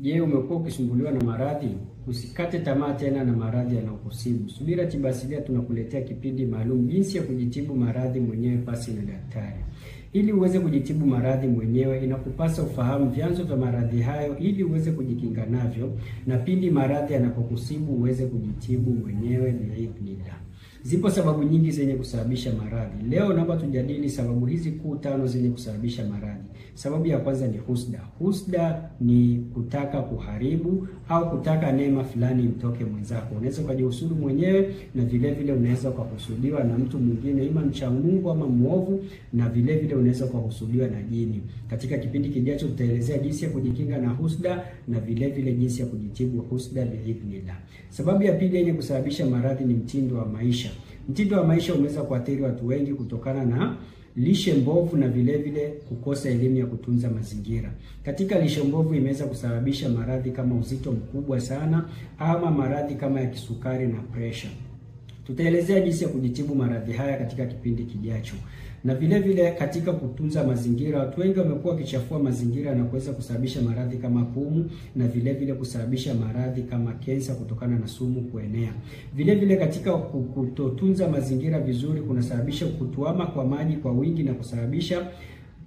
Je, umekuwa ukisumbuliwa na maradhi? Usikate tamaa tena na maradhi yanayokusibu. Subira Tiba Asilia tunakuletea kipindi maalum jinsi ya kujitibu maradhi mwenyewe pasi na daktari. Ili uweze kujitibu maradhi mwenyewe, inakupasa ufahamu vyanzo vya maradhi hayo ili uweze kujikinga navyo, na pindi maradhi yanapokusibu uweze kujitibu mwenyewe biidhnillah. Zipo sababu nyingi zenye kusababisha maradhi. Leo naomba tujadili sababu hizi kuu 5 zenye kusababisha maradhi. Sababu ya kwanza ni husda. Husda ni kutaka kuharibu au kutaka neema fulani mtoke mwenzako. Unaweza kujihusudu mwenyewe, na vile vile unaweza kuhusudiwa na mtu mwingine, ima mcha Mungu ama muovu, na vile vile unaweza kuhusudiwa na jini. Katika kipindi kijacho tutaelezea jinsi ya kujikinga na husda na vile vile jinsi ya kujitibu husda biidhnillah. Sababu ya pili yenye kusababisha maradhi ni mtindo wa maisha. Mtindo wa maisha umeweza kuathiri watu wengi kutokana na lishe mbovu na vile vile kukosa elimu ya kutunza mazingira. Katika lishe mbovu imeweza kusababisha maradhi kama uzito mkubwa sana ama maradhi kama ya kisukari na pressure. Tutaelezea jinsi ya kujitibu maradhi haya katika kipindi kijacho. Na vile vile katika kutunza mazingira, watu wengi wamekuwa wakichafua mazingira na kuweza kusababisha maradhi kama pumu na vile vile kusababisha maradhi kama kensa kutokana na sumu kuenea. Vile vile katika kutotunza mazingira vizuri kunasababisha kutuama kwa maji kwa wingi na kusababisha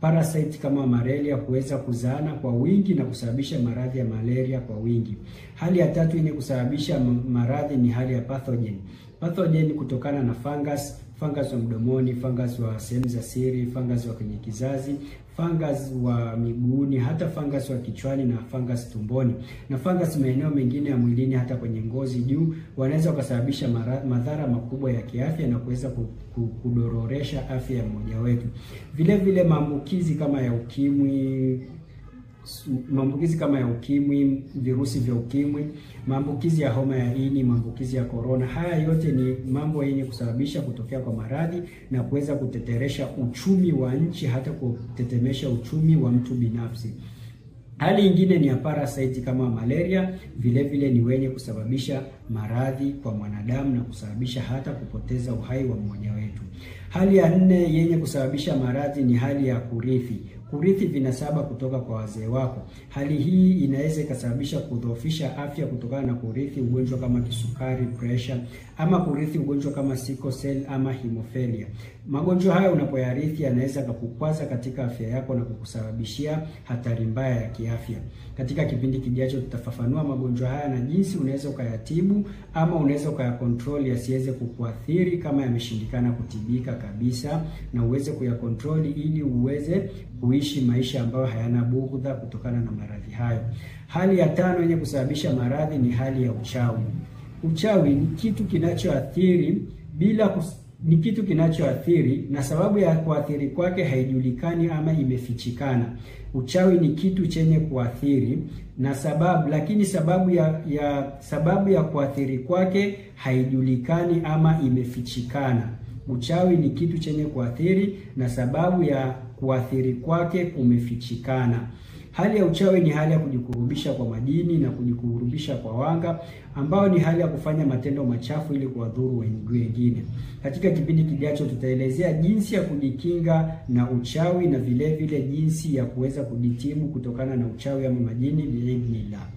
parasite kama malaria kuweza kuzaana kwa wingi na kusababisha maradhi ya malaria kwa wingi. Hali ya tatu yenye kusababisha maradhi ni hali ya pathogen. Pathogen kutokana na fungus wa mdomoni, fungus wa sehemu za siri, fungus wa kwenye kizazi, fungus wa miguuni, hata fungus wa kichwani na fungus tumboni, na fungus maeneo mengine ya mwilini, hata kwenye ngozi juu, wanaweza kusababisha madhara makubwa ya kiafya na kuweza kudororesha afya ya mmoja wetu. Vile vile maambukizi kama ya ukimwi, virusi vya ukimwi, maambukizi ya homa ya ini, maambukizi ya corona, haya yote ni mambo yenye kusababisha kutokea kwa maradhi na kuweza kuteteresha uchumi wa nchi, hata kutetemesha uchumi wa mtu binafsi. Hali nyingine ni ya parasite kama malaria, vile vile ni wenye kusababisha maradhi kwa mwanadamu na kusababisha hata kupoteza uhai wa mmoja wetu. Hali ya 4 yenye kusababisha maradhi ni hali ya kurithi. Kurithi vinasaba kutoka kwa wazee wako. Hali hii inaweza ikasababisha kudhoofisha afya kutokana na kurithi ugonjwa kama kisukari, pressure, ama kurithi ugonjwa kama sickle cell ama hemophilia. Magonjwa haya unapoyarithi yanaweza kukukwaza katika afya yako na kukusababishia hatari mbaya ya kiafya. Katika kipindi kijacho tutafafanua magonjwa haya na jinsi unaweza ukayatibu ama unaweza ukayakontrol yasiweze kukuathiri kama yameshindikana kutibika kabisa, na uweze kuyakontrol ili uweze kuishi maisha ambayo hayana bughudha kutokana na maradhi hayo. Hali ya 5 yenye kusababisha maradhi ni hali ya uchawi. Uchawi ni kitu kinachoathiri na sababu ya kuathiri kwake haijulikani ama imefichikana. Uchawi ni kitu chenye kuathiri na lakini sababu ya kuathiri kwake haijulikani ama imefichikana. Uchawi ni kitu chenye kuathiri na sababu ya kuathiri kwake kumefichikana. Hali ya uchawi ni hali ya kujikurubisha kwa majini na kujikurubisha kwa wanga, ambao ni hali ya kufanya matendo machafu ili kuwadhuru wengine. Katika kipindi kijacho tutaelezea jinsi ya kujikinga na uchawi na vile vile jinsi ya kuweza kujitibu kutokana na uchawi ama majini biidhnillah.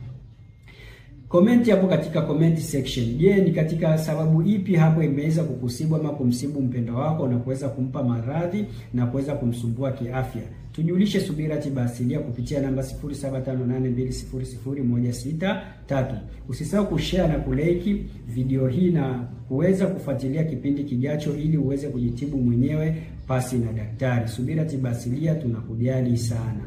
Komenti hapo katika comment section. Je, ni katika sababu ipi hapo imeweza kukusibu ama kumsibu mpendo wako na kuweza kumpa maradhi na kuweza kumsumbua kiafya? Tujulishe Subira Tiba Asilia kupitia namba 0758200163. Usisahau kushare na kulike video hii na kuweza kufuatilia kipindi kijacho ili uweze kujitibu mwenyewe pasi na daktari. Subira Tiba Asilia tunakujali sana.